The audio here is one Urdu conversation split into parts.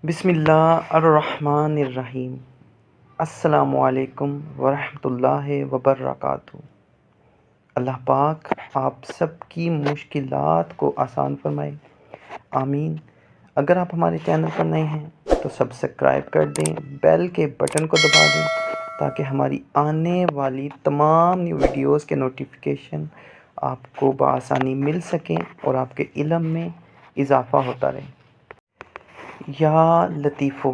بسم اللہ الرحمن الرحیم۔ السلام علیکم ورحمۃ اللہ وبرکاتہ۔ اللہ پاک آپ سب کی مشکلات کو آسان فرمائے، آمین۔ اگر آپ ہمارے چینل پر نئے ہیں تو سبسکرائب کر دیں، بیل کے بٹن کو دبا دیں تاکہ ہماری آنے والی تمام نیو ویڈیوز کے نوٹیفیکیشن آپ کو بآسانی مل سکیں اور آپ کے علم میں اضافہ ہوتا رہے۔ یا لطیفو،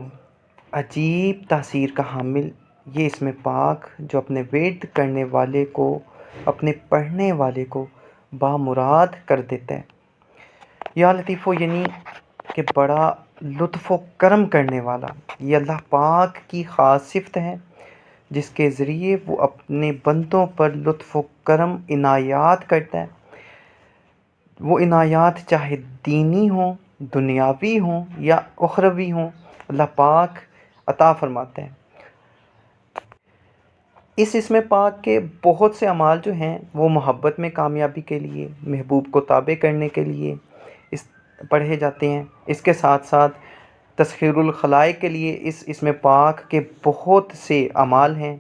عجیب تاثیر کا حامل یہ اسم پاک جو اپنے ورد کرنے والے کو، اپنے پڑھنے والے کو بامراد کر دیتا ہے۔ یا لطیفو یعنی کہ بڑا لطف و کرم کرنے والا، یہ اللہ پاک کی خاص صفت ہے جس کے ذریعے وہ اپنے بندوں پر لطف و کرم عنایات کرتا ہے۔ وہ عنایات چاہے دینی ہوں، دنیاوی ہوں یا اخروی ہوں، اللہ پاک عطا فرماتا ہے۔ اس اسم پاک کے بہت سے اعمال جو ہیں وہ محبت میں کامیابی کے لیے، محبوب کو تابع کرنے کے لیے پڑھے جاتے ہیں۔ اس کے ساتھ ساتھ تسخیر الخلائق کے لیے اس اسم پاک کے بہت سے اعمال ہیں۔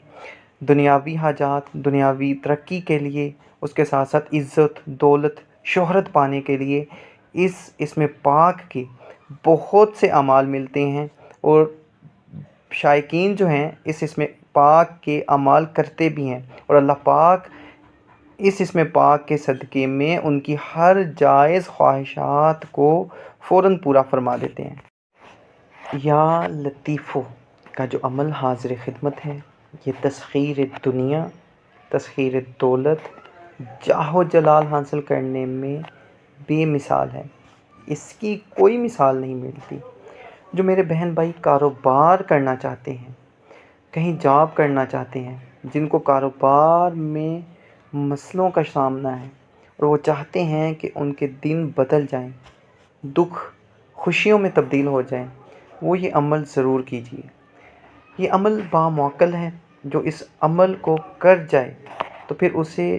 دنیاوی حاجات، دنیاوی ترقی کے لیے، اس کے ساتھ ساتھ عزت، دولت، شہرت پانے کے لیے اس اسم پاک کے بہت سے اعمال ملتے ہیں، اور شائقین جو ہیں اس اسم پاک کے اعمال کرتے بھی ہیں، اور اللہ پاک اس اسم پاک کے صدقے میں ان کی ہر جائز خواہشات کو فوراً پورا فرما دیتے ہیں۔ یا لطیفو کا جو عمل حاضر خدمت ہے، یہ تسخیر دنیا، تسخیر دولت، جاہ و جلال حاصل کرنے میں بے مثال ہے، اس کی کوئی مثال نہیں ملتی۔ جو میرے بہن بھائی کاروبار کرنا چاہتے ہیں، کہیں جاب کرنا چاہتے ہیں، جن کو کاروبار میں مسئلوں کا سامنا ہے اور وہ چاہتے ہیں کہ ان کے دن بدل جائیں، دکھ خوشیوں میں تبدیل ہو جائیں، وہ یہ عمل ضرور کیجیے۔ یہ عمل باموکل ہے، جو اس عمل کو کر جائے تو پھر اسے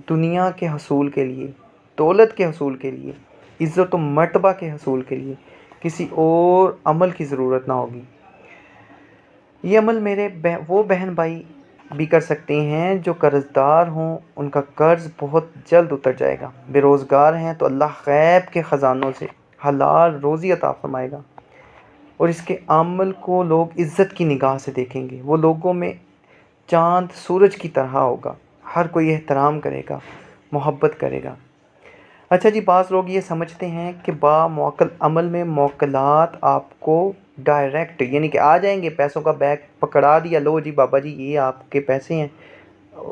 دنیا کے حصول کے لیے، دولت کے حصول کے لیے، عزت و مرتبہ کے حصول کے لیے کسی اور عمل کی ضرورت نہ ہوگی۔ یہ عمل میرے وہ بہن بھائی بھی کر سکتے ہیں جو قرض دار ہوں، ان کا قرض بہت جلد اتر جائے گا۔ بے روزگار ہیں تو اللہ غیب کے خزانوں سے حلال روزی عطا فرمائے گا، اور اس کے عمل کو لوگ عزت کی نگاہ سے دیکھیں گے۔ وہ لوگوں میں چاند سورج کی طرح ہوگا، ہر کوئی احترام کرے گا، محبت کرے گا۔ اچھا جی، بعض لوگ یہ سمجھتے ہیں کہ باموکل عمل میں موکلات آپ کو ڈائریکٹ یعنی کہ آ جائیں گے، پیسوں کا بیگ پکڑا دیا، لو جی بابا جی یہ آپ کے پیسے ہیں،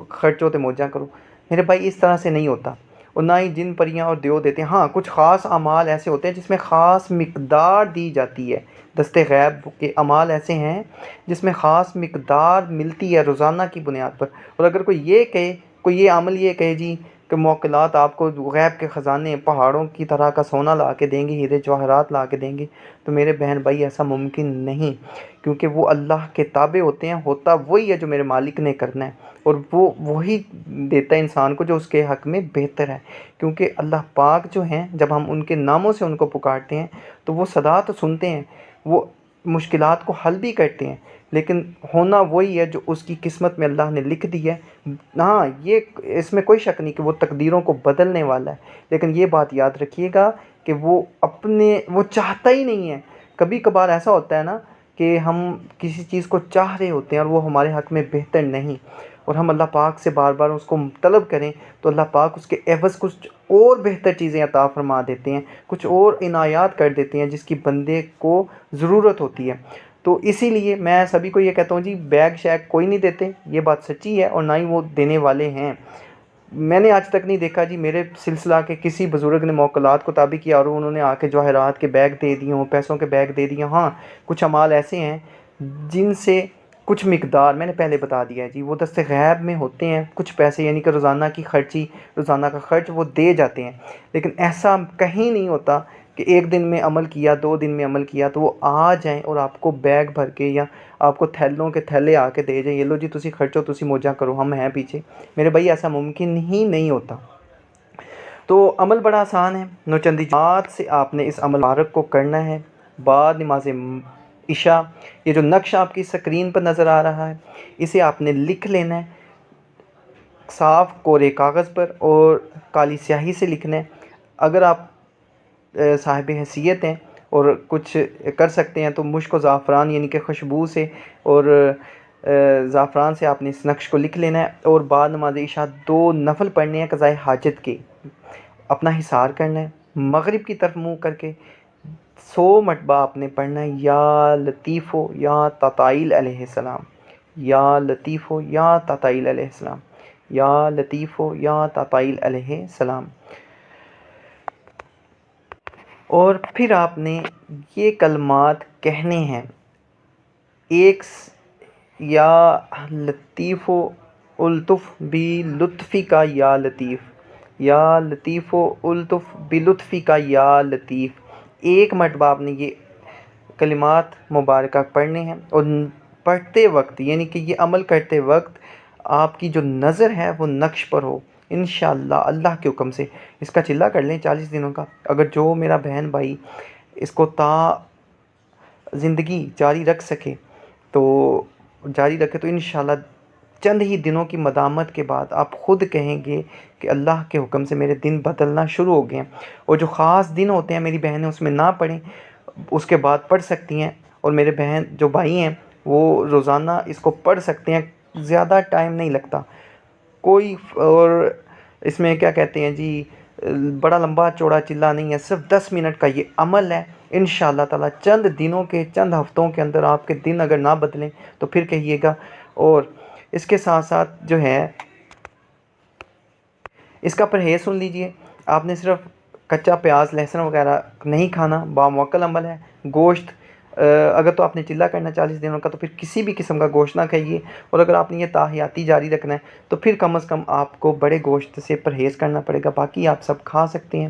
خرچوں تے موجاں کرو۔ میرے بھائی اس طرح سے نہیں ہوتا، اور نہ ہی جن پریاں اور دیو دیتے ہیں۔ ہاں، کچھ خاص اعمال ایسے ہوتے ہیں جس میں خاص مقدار دی جاتی ہے۔ دست غیب کے اعمال ایسے ہیں جس میں خاص مقدار ملتی ہے روزانہ کی بنیاد پر، اور اگر کوئی یہ عمل یہ کہے جی کہ موکلات آپ کو غیب کے خزانے پہاڑوں کی طرح کا سونا لا کے دیں گے، ہیرے جواہرات لا کے دیں گے، تو میرے بہن بھائی ایسا ممکن نہیں، کیونکہ وہ اللہ کے تابع ہوتے ہیں۔ ہوتا وہی ہے جو میرے مالک نے کرنا ہے، اور وہ وہی دیتا ہے انسان کو جو اس کے حق میں بہتر ہے، کیونکہ اللہ پاک جو ہیں جب ہم ان کے ناموں سے ان کو پکارتے ہیں تو وہ صدا تو سنتے ہیں، وہ مشکلات کو حل بھی کرتے ہیں، لیکن ہونا وہی ہے جو اس کی قسمت میں اللہ نے لکھ دی ہے۔ ہاں، یہ اس میں کوئی شک نہیں کہ وہ تقدیروں کو بدلنے والا ہے، لیکن یہ بات یاد رکھیے گا کہ وہ چاہتا ہی نہیں ہے۔ کبھی کبھار ایسا ہوتا ہے نا کہ ہم کسی چیز کو چاہ رہے ہوتے ہیں اور وہ ہمارے حق میں بہتر نہیں، اور ہم اللہ پاک سے بار بار اس کو طلب کریں تو اللہ پاک اس کے عوض کچھ اور بہتر چیزیں عطا فرما دیتے ہیں، کچھ اور عنایات کر دیتے ہیں جس کی بندے کو ضرورت ہوتی ہے۔ تو اسی لیے میں سبھی کو یہ کہتا ہوں جی، بیگ شیگ کوئی نہیں دیتے، یہ بات سچی ہے، اور نہ ہی وہ دینے والے ہیں۔ میں نے آج تک نہیں دیکھا جی میرے سلسلہ کے کسی بزرگ نے موکلات کو تابع کیا اور انہوں نے آ کے جواہرات کے بیگ دے دیے ہوں، پیسوں کے بیگ دے دیے ہوں۔ ہاں، کچھ اعمال ایسے ہیں جن سے کچھ مقدار میں نے پہلے بتا دیا ہے جی، وہ دست غیب میں ہوتے ہیں، کچھ پیسے یعنی کہ روزانہ کا خرچ وہ دے جاتے ہیں، لیکن ایسا کہیں نہیں ہوتا کہ ایک دن میں عمل کیا، 2 دن میں عمل کیا تو وہ آ جائیں اور آپ کو بیگ بھر کے یا آپ کو تھیلوں کے تھیلے آ کے دے جائیں، یہ لو جی تسی خرچو، تسی موجاں کرو، ہم ہیں پیچھے۔ میرے بھائی ایسا ممکن ہی نہیں ہوتا۔ تو عمل بڑا آسان ہے، نوچندی بات سے آپ نے اس عمل مبارک کو کرنا ہے۔ بعد نماز عشاء، یہ جو نقش آپ کی سکرین پر نظر آ رہا ہے اسے آپ نے لکھ لینا ہے صاف کورے کاغذ پر اور کالی سیاہی سے لکھنا ہے۔ اگر آپ صاحب حیثیت ہیں اور کچھ کر سکتے ہیں تو مشک و زعفران یعنی کہ خوشبو سے اور زعفران سے آپ نے اس نقش کو لکھ لینا ہے، اور بعد نماز عشاء 2 نفل پڑھنے ہیں قضائے حاجت کے۔ اپنا حصار کرنا ہے، مغرب کی طرف منہ کر کے 100 مرتبہ آپ نے پڑھنا ہے یا لطیف ہو یا تطائل علیہ السلام، یا لطیف ہو یا تطائل علیہ السلام، یا لطیف ہو یا تطائل علیہ السلام۔ اور پھر آپ نے یہ کلمات کہنے ہیں، ایک یا لطیف و الطف بھی لطفی کا یا لطیف، یا لطیف و الطف بلطفی کا یا لطیف، ایک مرتبہ آپ نے یہ کلمات مبارکہ پڑھنے ہیں۔ اور پڑھتے وقت یعنی کہ یہ عمل کرتے وقت آپ کی جو نظر ہے وہ نقش پر ہو، انشاءاللہ اللہ کے حکم سے۔ اس کا چلہ کر لیں 40 دنوں کا، اگر جو میرا بہن بھائی اس کو تا زندگی جاری رکھ سکے تو جاری رکھے تو انشاءاللہ چند ہی دنوں کی مداومت کے بعد آپ خود کہیں گے کہ اللہ کے حکم سے میرے دن بدلنا شروع ہو گئے ہیں۔ اور جو خاص دن ہوتے ہیں میری بہنیں اس میں نہ پڑھیں، اس کے بعد پڑھ سکتی ہیں، اور میرے بہن جو بھائی ہیں وہ روزانہ اس کو پڑھ سکتے ہیں، زیادہ ٹائم نہیں لگتا کوئی، اور اس میں کیا کہتے ہیں جی بڑا لمبا چوڑا چلہ نہیں ہے، صرف 10 منٹ کا یہ عمل ہے۔ انشاءاللہ تعالیٰ چند دنوں کے چند ہفتوں کے اندر آپ کے دن اگر نہ بدلیں تو پھر کہیے گا۔ اور اس کے ساتھ ساتھ جو ہے اس کا پرہیز سن لیجئے، آپ نے صرف کچا پیاز لہسن وغیرہ نہیں کھانا، باموکل عمل ہے۔ گوشت اگر تو آپ نے چلہ کرنا 40 دنوں کا تو پھر کسی بھی قسم کا گوشت نہ کھائیے، اور اگر آپ نے یہ تاحیاتی جاری رکھنا ہے تو پھر کم از کم آپ کو بڑے گوشت سے پرہیز کرنا پڑے گا، باقی آپ سب کھا سکتے ہیں۔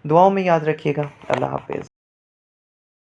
دعاؤں میں یاد رکھیے گا۔ اللہ حافظ۔